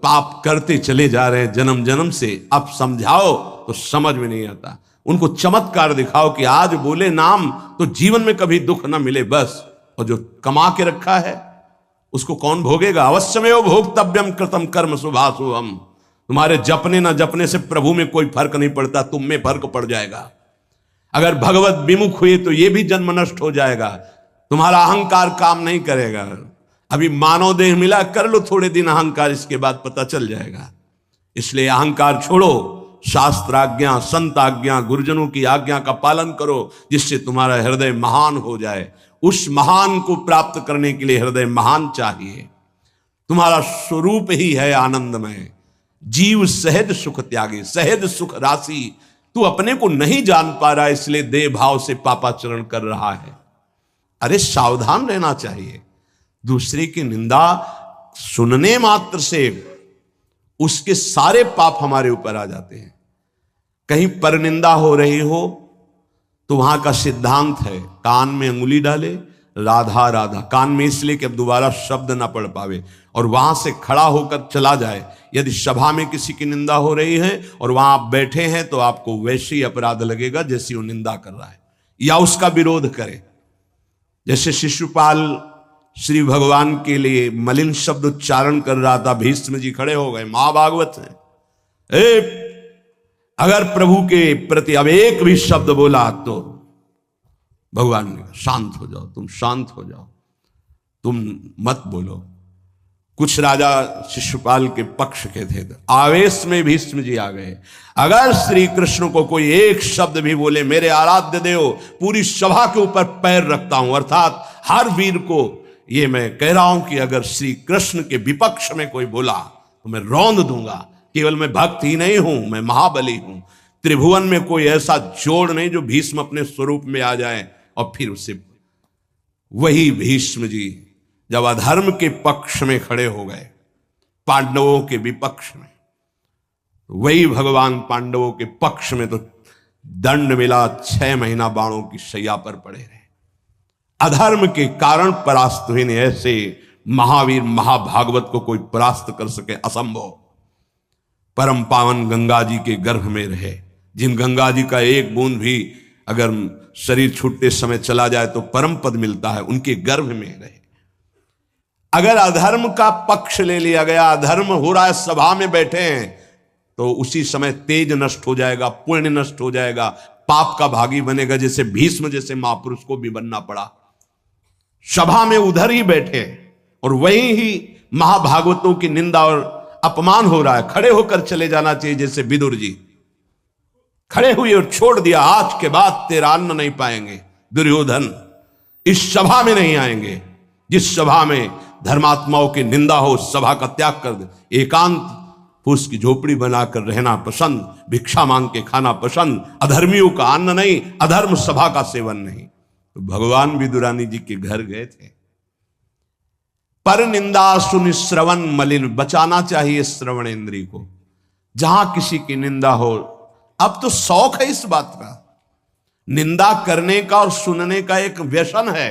पाप करते चले जा रहे हैं जन्म जन्म से। अब समझाओ तो समझ में नहीं आता। उनको चमत्कार दिखाओ कि आज बोले नाम तो जीवन में कभी दुख ना मिले बस। और जो कमा के रखा है उसको कौन भोगेगा? अवश्यमेव भोक्तव्यम कृतम कर्म शुभाशुभम। तुम्हारे जपने ना जपने से प्रभु में कोई फर्क नहीं पड़ता, तुम में फर्क पड़ जाएगा। अगर भगवत विमुख हुए तो यह भी जन्म नष्ट हो जाएगा, तुम्हारा अहंकार काम नहीं करेगा। अभी मानव देह मिला, कर लो थोड़े दिन अहंकार, इसके बाद पता चल जाएगा। इसलिए अहंकार छोड़ो, शास्त्र आज्ञा, संत आज्ञा, गुरुजनों की आज्ञा का पालन करो, जिससे तुम्हारा हृदय महान हो जाए। उस महान को प्राप्त करने के लिए हृदय महान चाहिए। तुम्हारा स्वरूप ही है आनंदमय। जीव सहज सुख त्यागी, सहज सुख राशि। तू अपने को नहीं जान पा रहा, इसलिए देह भाव से पापाचरण कर रहा है। अरे सावधान रहना चाहिए। दूसरे की निंदा सुनने मात्र से उसके सारे पाप हमारे ऊपर आ जाते हैं। कहीं परनिंदा हो रही हो तो वहां का सिद्धांत है, कान में अंगुली डाले, राधा राधा, कान में इसलिए कि अब दोबारा शब्द ना पढ़ पावे, और वहां से खड़ा होकर चला जाए। यदि सभा में किसी की निंदा हो रही है और वहां आप बैठे हैं तो आपको वैसे ही अपराध लगेगा जैसी वो निंदा कर रहा है, या उसका विरोध करे। जैसे शिशुपाल श्री भगवान के लिए मलिन शब्द उच्चारण कर रहा था, भीष्म जी खड़े हो गए, महाभागवत है, अगर प्रभु के प्रति अब एक भी शब्द बोला तो भगवान ने कहा शांत हो जाओ, तुम शांत हो जाओ, तुम मत बोलो। कुछ राजा शिशुपाल के पक्ष के थे, आवेश में भीष्म जी आ गए। अगर श्री कृष्ण को कोई एक शब्द भी बोले, मेरे आराध्य देव, पूरी सभा के ऊपर पैर रखता हूं। अर्थात हर वीर को ये मैं कह रहा हूं कि अगर श्री कृष्ण के विपक्ष में कोई बोला तो मैं रौंद दूंगा। केवल मैं भक्त ही नहीं हूं, मैं महाबली हूं। त्रिभुवन में कोई ऐसा जोड़ नहीं जो भीष्म अपने स्वरूप में आ जाए। और फिर उसे वही भीष्म जी जब अधर्म के पक्ष में खड़े हो गए, पांडवों के विपक्ष में, वही भगवान पांडवों के पक्ष में तो दंड मिला, 6 महीना बाणों की शैया पर पड़े रहे। अधर्म के कारण परास्त हुए ने। ऐसे महावीर महाभागवत को कोई परास्त कर सके, असंभव। परम पावन गंगा जी के गर्भ में रहे, जिन गंगा जी का एक बूंद भी अगर शरीर छूटते समय चला जाए तो परम पद मिलता है, उनके गर्भ में रहे। अगर अधर्म का पक्ष ले लिया गया, अधर्म हो रहा है, सभा में बैठे हैं, तो उसी समय तेज नष्ट हो जाएगा, पुण्य नष्ट हो जाएगा, पाप का भागी बनेगा। जैसे भीष्म जैसे महापुरुष को भी बनना पड़ा। सभा में उधर ही बैठे और वहीं ही महाभागवतों की निंदा और अपमान हो रहा है, खड़े होकर चले जाना चाहिए। जैसे विदुर जी खड़े हुए और छोड़ दिया, आज के बाद तेरा अन्न नहीं पाएंगे दुर्योधन, इस सभा में नहीं आएंगे। जिस सभा में धर्मात्माओं की निंदा हो, सभा का त्याग कर दे। एकांत फूस की झोपड़ी बनाकर रहना पसंद, भिक्षा मांग के खाना पसंद, अधर्मियों का अन्न नहीं, अधर्म सभा का सेवन नहीं। तो भगवान विदुरानी जी के घर गए थे। पर निंदा सुनि श्रवण मलिन, बचाना चाहिए श्रवण इंद्री को। जहां किसी की निंदा हो, अब तो शौक है इस बात का, निंदा करने का और सुनने का एक व्यसन है।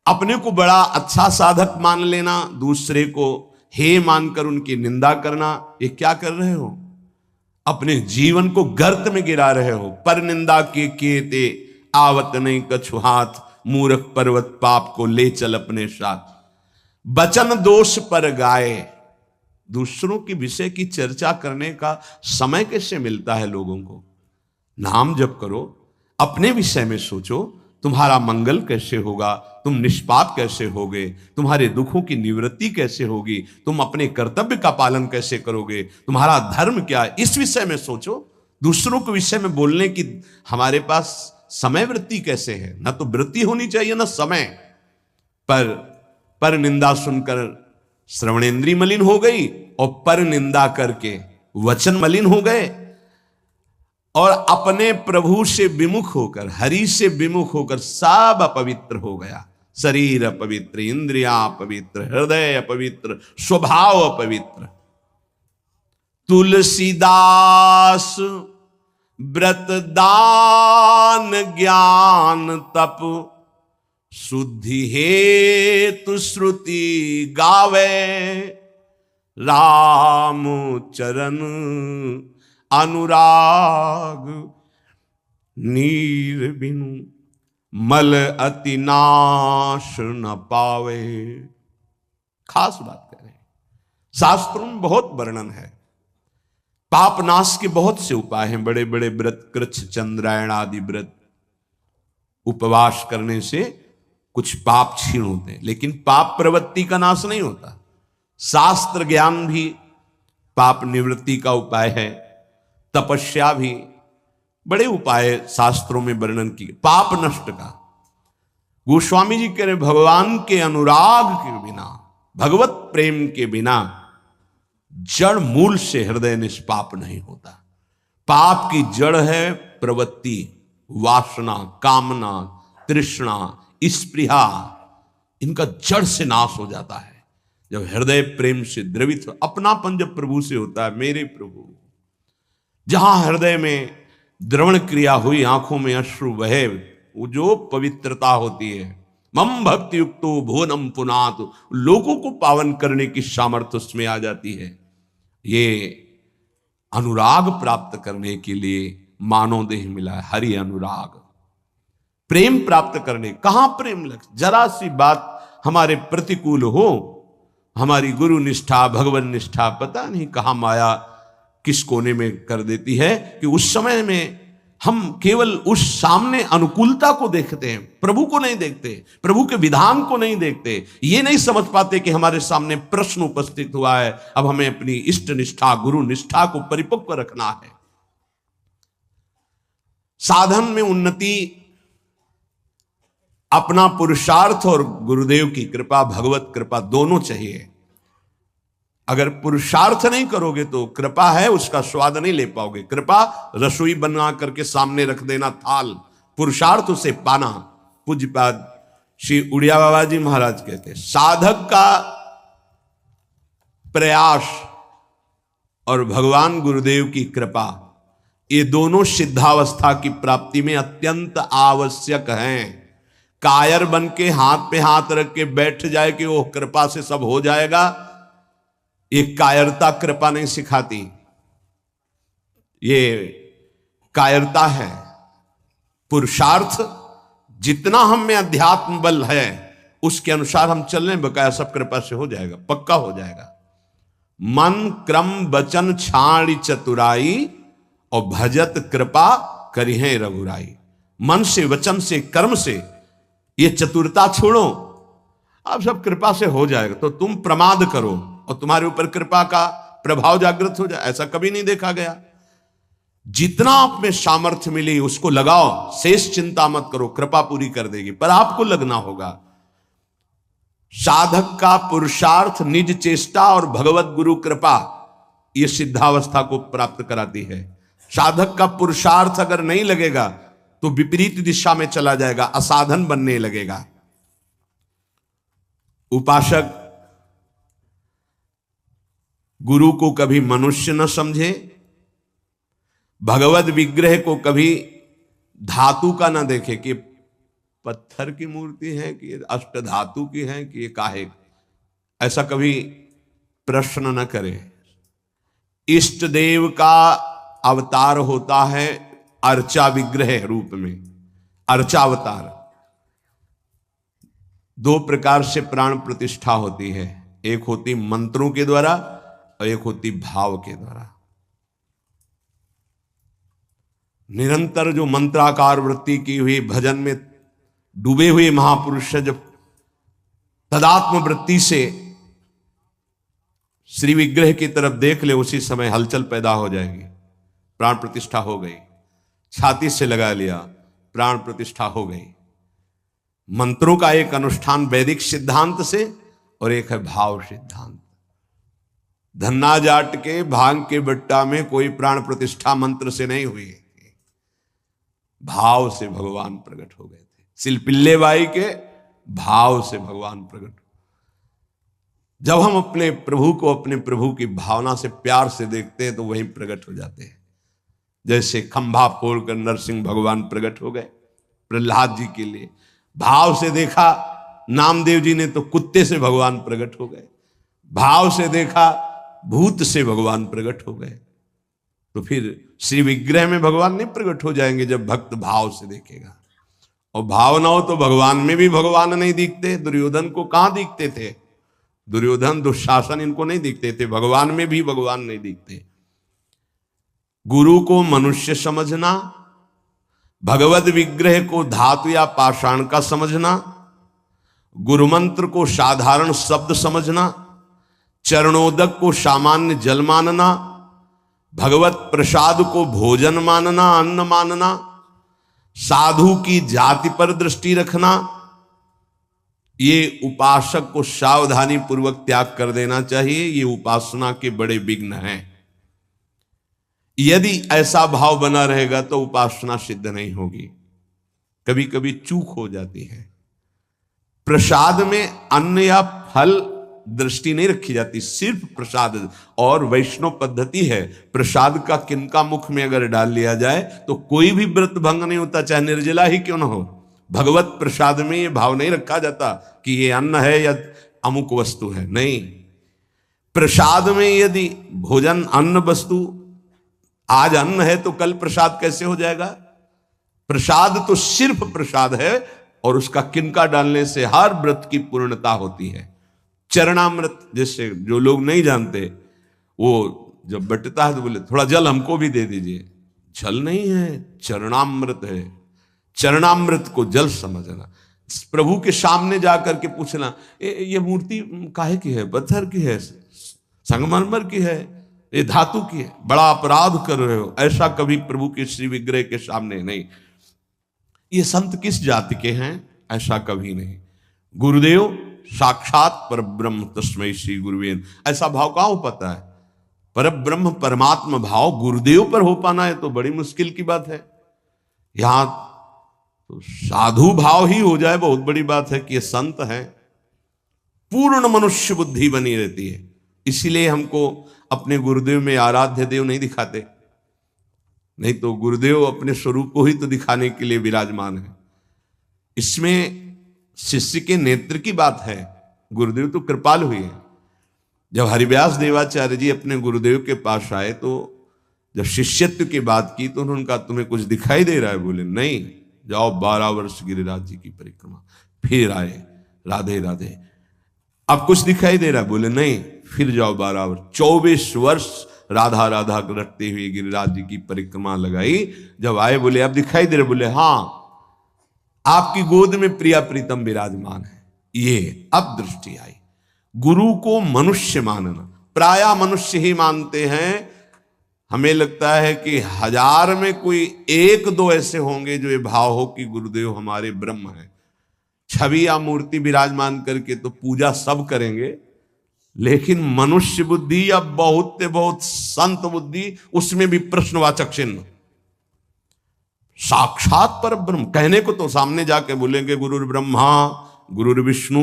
अपने को बड़ा अच्छा साधक मान लेना, दूसरे को हे मानकर उनकी निंदा करना, ये क्या कर रहे हो? अपने जीवन को गर्त में गिरा रहे हो। पर निंदा के ते आवत नहीं कछु हाथ, मूर्ख पर्वत पाप को ले चल अपने साथ। बचन दोष पर गाए, दूसरों की विषय की चर्चा करने का समय कैसे मिलता है लोगों को? नाम जप करो, अपने विषय में सोचो, तुम्हारा मंगल कैसे होगा, तुम निष्पाप कैसे होगे, तुम्हारे दुखों की निवृत्ति कैसे होगी, तुम अपने कर्तव्य का पालन कैसे करोगे, तुम्हारा धर्म क्या है, इस विषय में सोचो। दूसरों के विषय में बोलने की हमारे पास समय वृत्ति कैसे है? ना तो वृत्ति होनी चाहिए ना समय। पर निंदा सुनकर श्रवणेंद्री मलिन हो गई और पर निंदा करके वचन मलिन हो गए, और अपने प्रभु से विमुख होकर, हरि से विमुख होकर सब अपवित्र हो गया। शरीर अपवित्र, इंद्रियां अपवित्र, हृदय अपवित्र, स्वभाव अपवित्र। तुलसीदास व्रत दान ज्ञान तप, शुद्धि हेतु श्रुति गावे। राम चरण अनुराग, नीर बिनु मल अति नाश न पावे। खास बात कह रहे हैं, शास्त्रों में बहुत वर्णन है, पाप नाश के बहुत से उपाय हैं, बड़े बड़े व्रत, कृच्छ चंद्रायण आदि व्रत, उपवास करने से कुछ पाप क्षीण होते हैं, लेकिन पाप प्रवृत्ति का नाश नहीं होता। शास्त्र ज्ञान भी पाप निवृत्ति का उपाय है, तपस्या भी, बड़े उपाय शास्त्रों में वर्णन किए पाप नष्ट का। गोस्वामी जी कह रहे भगवान के अनुराग के बिना, भगवत प्रेम के बिना जड़ मूल से हृदय निष्पाप नहीं होता। पाप की जड़ है प्रवृत्ति, वासना, कामना, तृष्णा, स्पृहा, इनका जड़ से नाश हो जाता है जब हृदय प्रेम से द्रवित हो। अपनापन जब प्रभु से होता है, मेरे प्रभु, जहां हृदय में द्रवण क्रिया हुई, आंखों में अश्रु बहे, वो जो पवित्रता होती है, मम भक्ति युक्तो भुवनम पुनात, लोगों को पावन करने की सामर्थ्य उसमें आ जाती है। ये अनुराग प्राप्त करने के लिए मानव देह मिला है, हरि अनुराग। प्रेम प्राप्त करने, कहां प्रेम लक्ष्य, जरा सी बात हमारे प्रतिकूल हो, हमारी गुरु निष्ठा, भगवान निष्ठा, पता नहीं कहां माया किस कोने में कर देती है कि उस समय में हम केवल उस सामने अनुकूलता को देखते हैं, प्रभु को नहीं देखते, प्रभु के विधान को नहीं देखते। ये नहीं समझ पाते कि हमारे सामने प्रश्न उपस्थित हुआ है, अब हमें अपनी इष्ट निष्ठा, गुरु निष्ठा को परिपक्व रखना है। साधन में उन्नति अपना पुरुषार्थ और गुरुदेव की कृपा, भगवत कृपा दोनों चाहिए। अगर पुरुषार्थ नहीं करोगे तो कृपा है उसका स्वाद नहीं ले पाओगे। कृपा रसोई बना करके सामने रख देना थाल, पुरुषार्थ उसे पाना। पूज्यपाद श्री उड़िया बाबा जी महाराज कहते हैं, साधक का प्रयास और भगवान गुरुदेव की कृपा, ये दोनों सिद्धावस्था की प्राप्ति में अत्यंत आवश्यक हैं। कायर बन के हाथ पे हाथ रख के बैठ जाए कि वो कृपा से सब हो जाएगा, ये कायरता कृपा नहीं सिखाती, ये कायरता है। पुरुषार्थ जितना हम में अध्यात्म बल है उसके अनुसार हम चलने, बकाया सब कृपा से हो जाएगा, पक्का हो जाएगा। मन क्रम वचन छाड़ी चतुराई, और भजत कृपा करिहे रघुराई। मन से, वचन से, कर्म से ये चतुरता छोड़ो, अब सब कृपा से हो जाएगा। तो तुम प्रमाद करो और तुम्हारे ऊपर कृपा का प्रभाव जागृत हो जाए, ऐसा कभी नहीं देखा गया। जितना आप में सामर्थ्य मिली उसको लगाओ, शेष चिंता मत करो, कृपा पूरी कर देगी, पर आपको लगना होगा। साधक का पुरुषार्थ, निज चेष्टा और भगवत गुरु कृपा, यह सिद्धावस्था को प्राप्त कराती है। साधक का पुरुषार्थ अगर नहीं लगेगा तो विपरीत दिशा में चला जाएगा, असाधन बनने लगेगा। उपासक गुरु को कभी मनुष्य न समझे, भगवत विग्रह को कभी धातु का न देखे कि पत्थर की मूर्ति है कि अष्ट धातु की है कि ये काहे, ऐसा कभी प्रश्न न करे। इष्ट देव का अवतार होता है अर्चा विग्रह रूप में, अर्चावतार। दो प्रकार से प्राण प्रतिष्ठा होती है, एक होती मंत्रों के द्वारा और एक होती भाव के द्वारा। निरंतर जो मंत्राकार वृत्ति की हुई, भजन में डूबे हुए महापुरुष जब तदात्म वृत्ति से श्री विग्रह की तरफ देख ले, उसी समय हलचल पैदा हो जाएगी, प्राण प्रतिष्ठा हो गई। छाती से लगा लिया, प्राण प्रतिष्ठा हो गई। मंत्रों का एक अनुष्ठान वैदिक सिद्धांत से और एक है भाव सिद्धांत। धन्ना जाट के भांग के बट्टा में कोई प्राण प्रतिष्ठा मंत्र से नहीं हुई, भाव से भगवान प्रकट हो गए थे। सिलपिल्ले बाई के भाव से भगवान प्रकट। जब हम अपने प्रभु को अपने प्रभु की भावना से, प्यार से देखते हैं तो वहीं प्रकट हो जाते हैं। जैसे खंभा फोड़कर नरसिंह भगवान प्रकट हो गए प्रहलाद जी के लिए, भाव से देखा। नामदेव जी ने तो कुत्ते से भगवान प्रकट हो गए, भाव से देखा। भूत से भगवान प्रकट हो गए। तो फिर श्री विग्रह में भगवान नहीं प्रकट हो जाएंगे जब भक्त भाव से देखेगा। और भाव ना हो तो भगवान में भी भगवान नहीं दिखते। दुर्योधन को कहां दिखते थे? दुर्योधन दुशासन इनको नहीं दिखते थे, भगवान में भी भगवान नहीं दिखते। गुरु को मनुष्य समझना, भगवद विग्रह को धातु या पाषाण का समझना, गुरु मंत्र को साधारण शब्द समझना, चरणोदक को सामान्य जल मानना, भगवत प्रसाद को भोजन मानना, अन्न मानना, साधु की जाति पर दृष्टि रखना, ये उपासक को सावधानी पूर्वक त्याग कर देना चाहिए। ये उपासना के बड़े विघ्न हैं। यदि ऐसा भाव बना रहेगा तो उपासना सिद्ध नहीं होगी। कभी कभी चूक हो जाती है। प्रसाद में अन्न या फल दृष्टि नहीं रखी जाती, सिर्फ प्रसाद। और वैष्णव पद्धति है, प्रसाद का किनका मुख में अगर डाल लिया जाए तो कोई भी व्रत भंग नहीं होता, चाहे निर्जला ही क्यों ना हो। भगवत प्रसाद में ये भाव नहीं रखा जाता कि ये अन्न है या अमुक वस्तु है, नहीं। प्रसाद में यदि भोजन अन्न वस्तु, आज अन्न है तो कल प्रसाद कैसे हो जाएगा? प्रसाद तो सिर्फ प्रसाद है और उसका किनका डालने से हर व्रत की पूर्णता होती है। चरणामृत, जैसे जो लोग नहीं जानते, वो जब बटता है तो बोले थोड़ा जल हमको भी दे दीजिए। जल नहीं है, चरणामृत है। चरणामृत को जल समझना, प्रभु के सामने जाकर के पूछना ये मूर्ति काहे की है? पत्थर की है, संगमरमर की है, ये धातु की है, बड़ा अपराध कर रहे हो। ऐसा कभी प्रभु के श्री विग्रह के सामने नहीं। ये संत किस जाति के हैं? ऐसा कभी नहीं। गुरुदेव साक्षात परब्रह्म तस्मै श्री गुरुवे, ऐसा भाव कहां हो पाता है? परब्रह्म परमात्मा भाव गुरुदेव पर हो पाना है तो बड़ी मुश्किल की बात है। यहां तो साधु भाव ही हो जाए बहुत बड़ी बात है कि ये संत हैं। पूर्ण मनुष्य बुद्धि बनी रहती है। इसीलिए हमको अपने गुरुदेव में आराध्य देव नहीं दिखाते, नहीं तो गुरुदेव अपने स्वरूप को ही तो दिखाने के लिए विराजमान है। इसमें शिष्य के नेत्र की बात है। गुरुदेव तो कृपालु हुए हैं। जब हरिव्यास देवाचार्य जी अपने गुरुदेव के पास आए तो जब शिष्यत्व की बात की तो उन्होंने कहा तुम्हें कुछ दिखाई दे रहा है? बोले नहीं, जाओ 12 वर्ष गिरिराज जी की परिक्रमा। फिर आए, राधे राधे। अब कुछ दिखाई दे रहा है? बोले नहीं, फिर जाओ 12 वर्ष। 24 वर्ष राधा राधा रटते हुए गिरिराज जी की परिक्रमा लगाई। जब आए बोले अब दिखाई दे रहा? बोले हाँ, आपकी गोद में प्रिया प्रीतम विराजमान है। ये अब दृष्टि आई। गुरु को मनुष्य मानना, प्रायः मनुष्य ही मानते हैं। हमें लगता है कि 1000 में कोई 1-2 ऐसे होंगे जो ये भाव हो कि गुरुदेव हमारे ब्रह्म हैं। छवि या मूर्ति विराजमान करके तो पूजा सब करेंगे, लेकिन मनुष्य बुद्धि या बहुत बहुत संत बुद्धि, उसमें भी प्रश्नवाचक चिन्ह। साक्षात पर ब्रह्म कहने को तो सामने जाके बोलेंगे गुरुर् ब्रह्मा गुरुर्विष्णु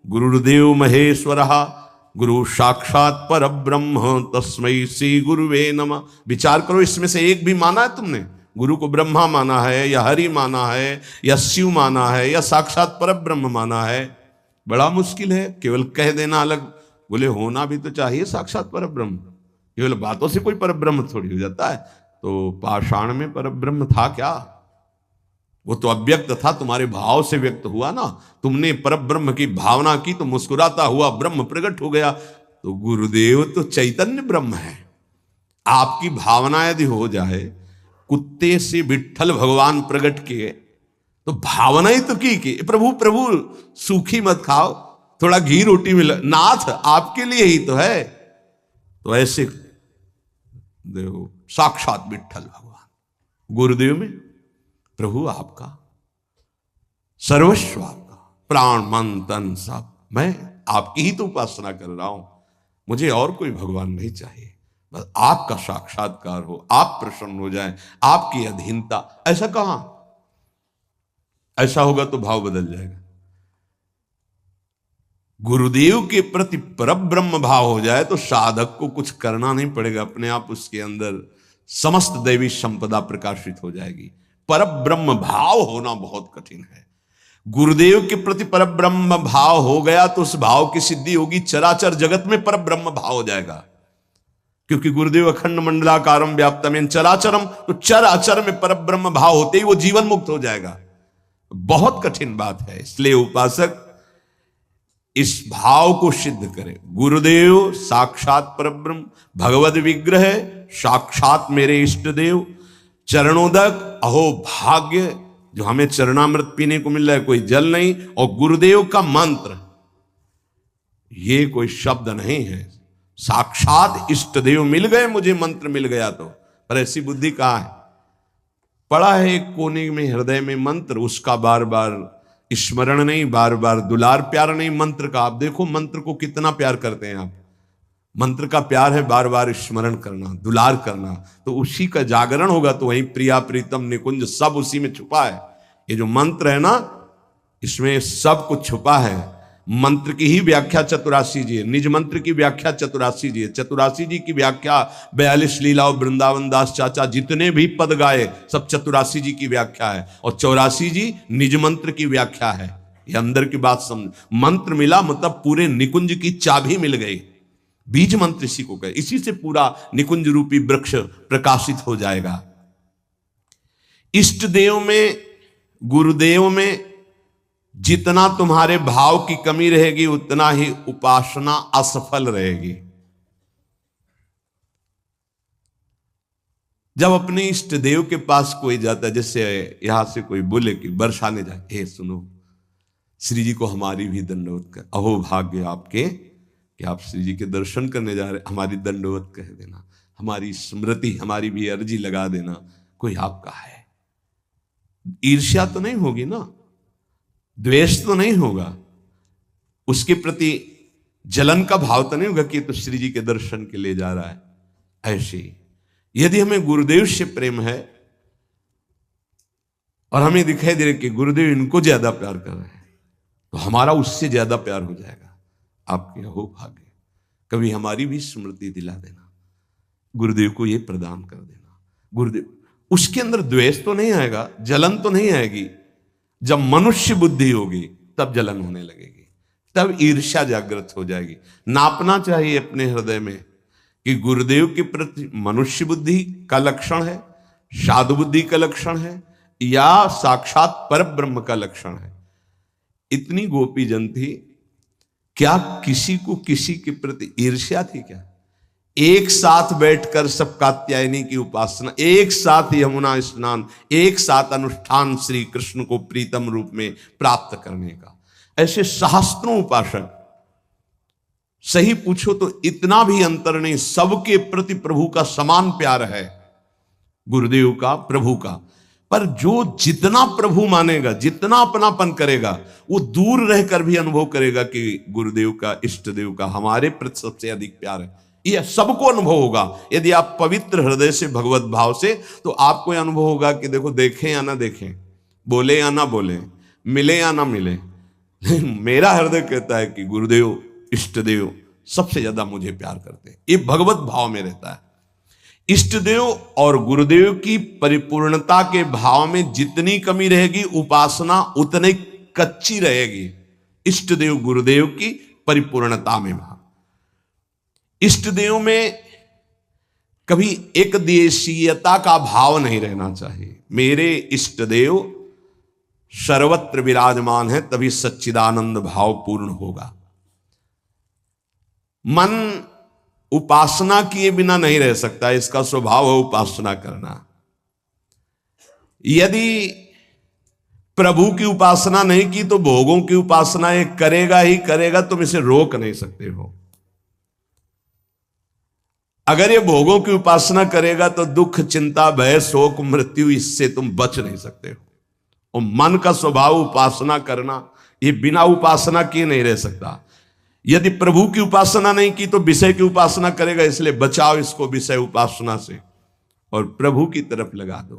गुरुर्देव महेश्वरः गुरु साक्षात पर ब्रह्म तस्मै श्री गुरुवे नमः। विचार करो, इसमें से एक भी माना है तुमने? गुरु को ब्रह्मा माना है या हरि माना है या शिव माना है या साक्षात पर ब्रह्म माना है? बड़ा मुश्किल है। केवल कह देना अलग, बोले होना भी तो चाहिए साक्षात पर ब्रह्म। केवल बातों से कोई पर ब्रह्म थोड़ी हो जाता है। तो पाषाण में पर ब्रह्म था क्या? वो तो अव्यक्त था, तुम्हारे भाव से व्यक्त हुआ ना। तुमने पर ब्रह्म की भावना की तो मुस्कुराता हुआ ब्रह्म प्रकट हो गया। तो गुरुदेव तो चैतन्य ब्रह्म है। आपकी भावना यदि हो जाए, कुत्ते से विट्ठल भगवान प्रकट किए तो भावना ही तो की प्रभु प्रभु सूखी मत खाओ, थोड़ा घी रोटी मिला, नाथ आपके लिए ही तो है। तो ऐसे देखो, साक्षात विट्ठल भगवान गुरुदेव में प्रभु आपका सर्वस्व, आपका प्राण मन तन सब, मैं आपकी ही तो उपासना कर रहा हूं। मुझे और कोई भगवान नहीं चाहिए, बस आपका साक्षात्कार हो, आप प्रसन्न हो जाएं, आपकी अधीनता। ऐसा कहां? ऐसा होगा तो भाव बदल जाएगा। गुरुदेव के प्रति परब्रह्म भाव हो जाए तो साधक को कुछ करना नहीं पड़ेगा, अपने आप उसके अंदर समस्त दैवी संपदा प्रकाशित हो जाएगी। परब्रह्म भाव होना बहुत कठिन है। गुरुदेव के प्रति परब्रह्म भाव हो गया तो उस भाव की सिद्धि होगी, चराचर जगत में परब्रह्म भाव हो जाएगा। क्योंकि गुरुदेव अखंड मंडलाकारम व्याप्तम चराचरम, तो चर अचर में पर ब्रह्म भाव होते ही वो जीवन मुक्त हो जाएगा। बहुत कठिन बात है, इसलिए उपासक इस भाव को सिद्ध करे। गुरुदेव साक्षात परब्रह्म, भगवद विग्रह साक्षात मेरे इष्ट देव, चरणोदक अहो भाग्य जो हमें चरणामृत पीने को मिल रहा है, कोई जल नहीं, और गुरुदेव का मंत्र, ये कोई शब्द नहीं है, साक्षात इष्ट देव मिल गए, मुझे मंत्र मिल गया तो। पर ऐसी बुद्धि कहाँ है? पड़ा है एक कोने में हृदय में मंत्र, उसका बार बार स्मरण नहीं, बार बार दुलार प्यार नहीं मंत्र का। आप देखो मंत्र को कितना प्यार करते हैं आप। मंत्र का प्यार है बार बार स्मरण करना, दुलार करना, तो उसी का जागरण होगा। तो वही प्रिया प्रीतम निकुंज सब उसी में छुपा है। ये जो मंत्र है ना, इसमें सब कुछ छुपा है। मंत्र की ही व्याख्या चतुरासी जी है, निज मंत्र की व्याख्या चतुरासी जी है। चतुरासी जी की व्याख्या 42 लीला और वृंदावन दास चाचा जितने भी पद गाए सब चतुरासी जी की व्याख्या है, और 84 जी निज मंत्र की व्याख्या है। ये अंदर की बात समझ। मंत्र मिला मतलब पूरे निकुंज की चाबी मिल गई। बीज मंत्र इसी को कहे, इसी से पूरा निकुंज रूपी वृक्ष प्रकाशित हो जाएगा। इष्ट देव में, गुरुदेव में जितना तुम्हारे भाव की कमी रहेगी उतना ही उपासना असफल रहेगी। जब अपने इष्ट देव के पास कोई जाता है, जैसे यहां से कोई बोले कि बरसाने जाए, हे सुनो श्री जी को हमारी भी दंडवत कर, अहो भाग्य आपके कि आप श्री जी के दर्शन करने जा रहे, हमारी दंडवत कह देना, हमारी स्मृति, हमारी भी अर्जी लगा देना। कोई आपका है, ईर्ष्या तो नहीं होगी ना, द्वेष तो नहीं होगा, उसके प्रति जलन का भाव तो नहीं होगा कि तो श्री जी के दर्शन के लिए जा रहा है। ऐसे ही यदि हमें गुरुदेव से प्रेम है और हमें दिखाई दे रहा कि गुरुदेव इनको ज्यादा प्यार कर रहे हैं, तो हमारा उससे ज्यादा प्यार हो जाएगा। आपके हो भाग्य, कभी हमारी भी स्मृति दिला देना, गुरुदेव को ये प्रदान कर देना। गुरुदेव, उसके अंदर द्वेष तो नहीं आएगा, जलन तो नहीं आएगी। जब मनुष्य बुद्धि होगी तब जलन होने लगेगी, तब ईर्ष्या जागृत हो जाएगी। नापना चाहिए अपने हृदय में कि गुरुदेव के प्रति मनुष्य बुद्धि का लक्षण है, साधु बुद्धि का लक्षण है, या साक्षात पर ब्रह्म का लक्षण है। इतनी गोपी जन थी, क्या किसी को किसी के प्रति ईर्ष्या थी क्या? एक साथ बैठकर सब कात्यायनी की उपासना, एक साथ यमुना स्नान, एक साथ अनुष्ठान श्री कृष्ण को प्रीतम रूप में प्राप्त करने का। ऐसे सहस्त्रों उपासक, सही पूछो तो इतना भी अंतर नहीं, सबके प्रति प्रभु का समान प्यार है, गुरुदेव का, प्रभु का। पर जो जितना प्रभु मानेगा, जितना अपनापन करेगा, वो दूर रहकर भी अनुभव करेगा कि गुरुदेव का, इष्ट देव का हमारे प्रति सबसे अधिक प्यार है। यह सबको अनुभव होगा। यदि आप पवित्र हृदय से, भगवत भाव से, तो आपको यह अनुभव होगा कि देखो, देखें या ना देखें, बोले या ना बोले, मिले या ना मिले, मेरा हृदय कहता है कि गुरुदेव, इष्ट देव सबसे ज्यादा मुझे प्यार करते हैं। ये भगवत भाव में रहता है। इष्ट देव और गुरुदेव की परिपूर्णता के भाव में जितनी कमी रहेगी, उपासना उतनी कच्ची रहेगी। इष्ट देव गुरुदेव की परिपूर्णता में भाव। इष्ट देव में कभी एक देशीयता का भाव नहीं रहना चाहिए। मेरे इष्ट देव सर्वत्र विराजमान है, तभी सच्चिदानंद भाव पूर्ण होगा। मन उपासना किए बिना नहीं रह सकता, इसका स्वभाव है उपासना करना। यदि प्रभु की उपासना नहीं की तो भोगों की उपासना ये करेगा ही करेगा, तुम इसे रोक नहीं सकते हो। अगर ये भोगों की उपासना करेगा तो दुख, चिंता, भय, शोक, मृत्यु, इससे तुम बच नहीं सकते हो। और मन का स्वभाव उपासना करना, ये बिना उपासना किए नहीं रह सकता। यदि प्रभु की उपासना नहीं की तो विषय की उपासना करेगा, इसलिए बचाओ इसको विषय उपासना से और प्रभु की तरफ लगा दो।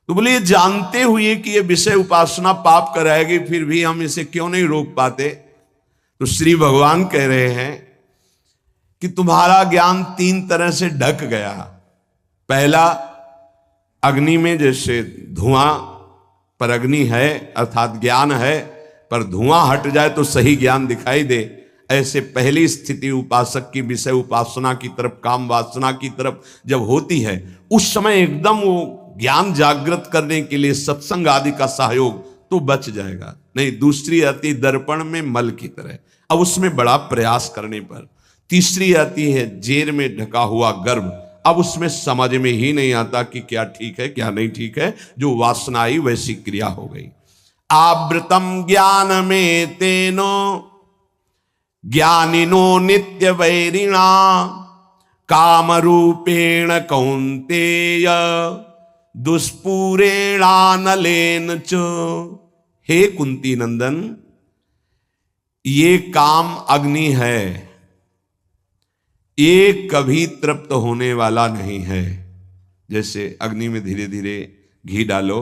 तो बोले, ये जानते हुए कि ये विषय उपासना पाप कराएगी, फिर भी हम इसे क्यों नहीं रोक पाते? तो श्री भगवान कह रहे हैं कि तुम्हारा ज्ञान 3 तरह से ढक गया। पहला, अग्नि में जैसे धुआं पर अग्नि है, अर्थात ज्ञान है, पर धुआं हट जाए तो सही ज्ञान दिखाई दे, ऐसे पहली स्थिति उपासक की विषय उपासना की तरफ, काम वासना की तरफ जब होती है, उस समय एकदम वो ज्ञान जागृत करने के लिए सत्संग आदि का सहयोग तो बच जाएगा। नहीं, दूसरी आती दर्पण में मल की तरह, अब उसमें बड़ा प्रयास करने पर। तीसरी आती है जेर में ढका हुआ गर्भ, अब उसमें समझ में ही नहीं आता कि क्या ठीक है क्या नहीं ठीक है, जो वासना आई वैसी क्रिया हो गई। आवृतम ज्ञान में तेनो ज्ञानिनो नित्य वैरिणा काम रूपेण कौन्तेय दुष्पूरेणानलेन च। हे कुंती नंदन, ये काम अग्नि है, ये कभी तृप्त होने वाला नहीं है। जैसे अग्नि में धीरे धीरे घी डालो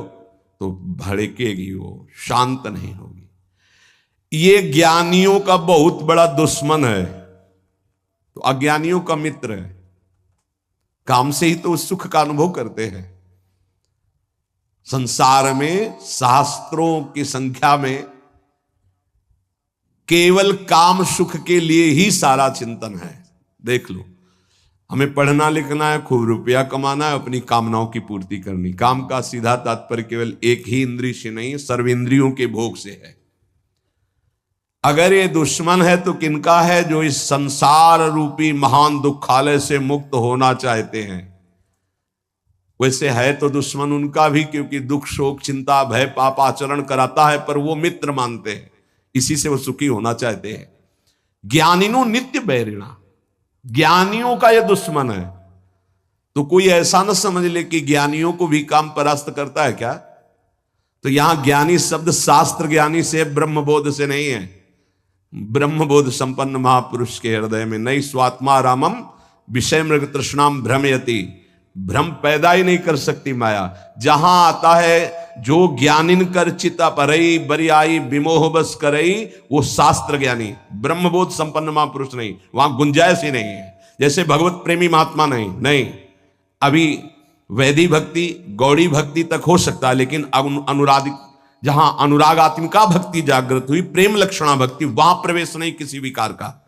तो भड़केगी, वो शांत नहीं होगी। ये ज्ञानियों का बहुत बड़ा दुश्मन है, तो अज्ञानियों का मित्र है। काम से ही तो सुख का अनुभव करते हैं। संसार में शास्त्रों की संख्या में केवल काम सुख के लिए ही सारा चिंतन है। देख लो, हमें पढ़ना लिखना है, खूब रुपया कमाना है, अपनी कामनाओं की पूर्ति करनी। काम का सीधा तात्पर्य केवल एक ही इंद्रिय से नहीं, सर्वेंद्रियों के भोग से है। अगर ये दुश्मन है तो किनका है? जो इस संसार रूपी महान दुखालय से मुक्त होना चाहते हैं। वैसे है तो दुश्मन उनका भी, क्योंकि दुख शोक चिंता भय पाप आचरण कराता है, पर वो मित्र मानते हैं, इसी से वो सुखी होना चाहते हैं। ज्ञानिनो नित्य बैरिणा, ज्ञानियों का यह दुश्मन है। तो कोई ऐसा न समझ ले कि ज्ञानियों को भी काम परास्त करता है क्या। तो यहां ज्ञानी शब्द शास्त्र ज्ञानी से, ब्रह्मबोध से नहीं है। ब्रह्मबोध संपन्न महापुरुष के हृदय में नहीं स्वात्मा रामम विषय मृग तृष्णाम भ्रमयति, भ्रम पैदा ही नहीं कर सकती माया। जहां आता है जो ज्ञानिन कर चिता परई बरियाई विमोह बस करई, वो शास्त्र ज्ञानी, ब्रह्मबोध संपन्न महापुरुष नहीं। वहां गुंजाइश ही नहीं है। जैसे भगवत प्रेमी महात्मा नहीं, अभी वैदिक भक्ति गौड़ी भक्ति तक हो सकता है, लेकिन अनुराग, जहां अनुरागात्मिका भक्ति जागृत हुई, प्रेम लक्षणा भक्ति, वहां प्रवेश नहीं किसी विकार का।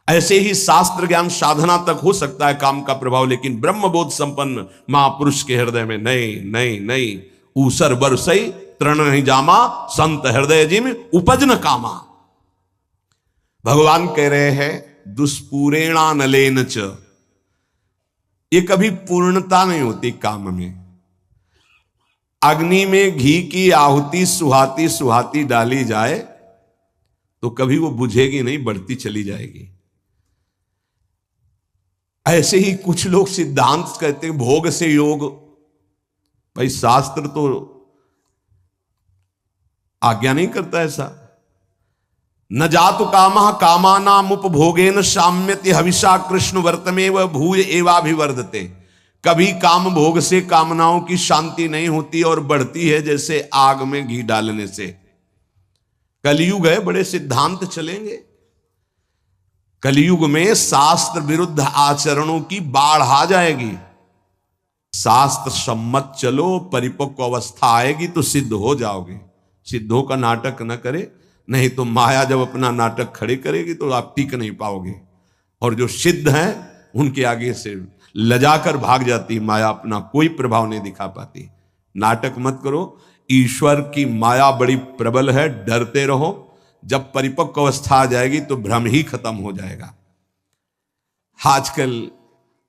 ऐसे ही शास्त्र ज्ञान साधना तक हो सकता है काम का प्रभाव, लेकिन ब्रह्मबोध संपन्न महापुरुष के हृदय में नहीं। ऊसर बरसई तृण नहीं जामा, संत हृदय जिम उपज न कामा। भगवान कह रहे हैं दुष्पूरेणा नलेन च, ये कभी पूर्णता नहीं होती काम में। अग्नि में घी की आहुति सुहाती सुहाती डाली जाए तो कभी वो बुझेगी नहीं, बढ़ती चली जाएगी। ऐसे ही कुछ लोग सिद्धांत कहते हैं भोग से योग। भाई शास्त्र तो आज्ञा नहीं करता ऐसा। न जातु कामः कामानाम उपभोगेन साम्यति हविषा कृष्ण वर्तमेव भूय एवाभिवर्धते। कभी काम भोग से कामनाओं की शांति नहीं होती और बढ़ती है जैसे आग में घी डालने से। कलयुग है, बड़े सिद्धांत चलेंगे। कलयुग में शास्त्र विरुद्ध आचरणों की बाढ़ आ जाएगी। शास्त्र सम्मत चलो, परिपक्व अवस्था आएगी तो सिद्ध हो जाओगे। सिद्धों का नाटक न करे, नहीं तो माया जब अपना नाटक खड़े करेगी तो आप टिक नहीं पाओगे। और जो सिद्ध हैं उनके आगे से लजाकर भाग जाती माया, अपना कोई प्रभाव नहीं दिखा पाती। नाटक मत करो, ईश्वर की माया बड़ी प्रबल है, डरते रहो। जब परिपक्व अवस्था आ जाएगी तो भ्रम ही खत्म हो जाएगा। आजकल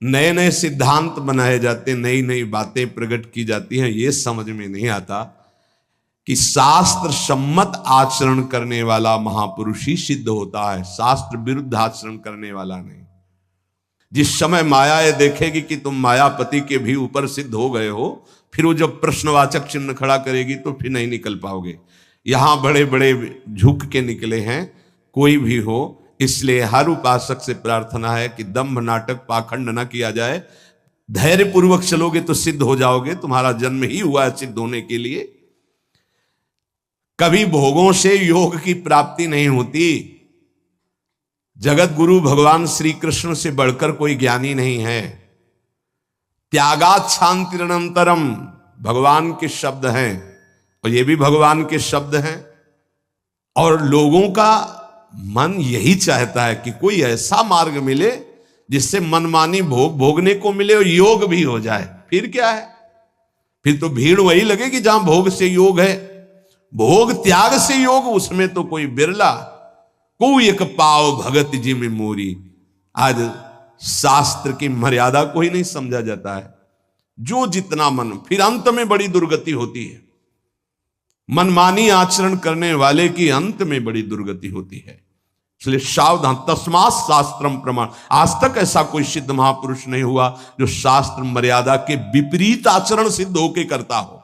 नए नए सिद्धांत बनाए जाते, नई नई बातें प्रकट की जाती हैं। ये समझ में नहीं आता कि शास्त्र सम्मत आचरण करने वाला महापुरुष ही सिद्ध होता है, शास्त्र विरुद्ध आचरण करने वाला नहीं। जिस समय माया ये देखेगी कि तुम मायापति के भी ऊपर सिद्ध हो गए हो, फिर वो जब प्रश्नवाचक चिन्ह खड़ा करेगी तो फिर नहीं निकल पाओगे। यहां बड़े बड़े झुक के निकले हैं, कोई भी हो। इसलिए हर उपासक से प्रार्थना है कि दंभ नाटक पाखंड न किया जाए। धैर्य पूर्वक चलोगे तो सिद्ध हो जाओगे। तुम्हारा जन्म ही हुआ है सिद्ध होने के लिए। कभी भोगों से योग की प्राप्ति नहीं होती। जगत गुरु भगवान श्री कृष्ण से बढ़कर कोई ज्ञानी नहीं है। त्यागात शांतिरनंतरम भगवान के शब्द हैं, और ये भी भगवान के शब्द हैं। और लोगों का मन यही चाहता है कि कोई ऐसा मार्ग मिले जिससे मनमानी भोग भोगने को मिले और योग भी हो जाए। फिर क्या है, फिर तो भीड़ वही लगेगी जहां भोग से योग है। भोग त्याग से योग, उसमें तो कोई बिरला। कोई एक पाव भगत जी में मोरी। आज शास्त्र की मर्यादा को ही नहीं समझा जाता है। जो जितना मन, फिर अंत में बड़ी दुर्गति होती है। मनमानी आचरण करने वाले की अंत में बड़ी दुर्गति होती है। इसलिए सावधान, तस्मात् शास्त्रम प्रमाण। आज तक ऐसा कोई सिद्ध महापुरुष नहीं हुआ जो शास्त्र मर्यादा के विपरीत आचरण सिद्ध होके करता हो।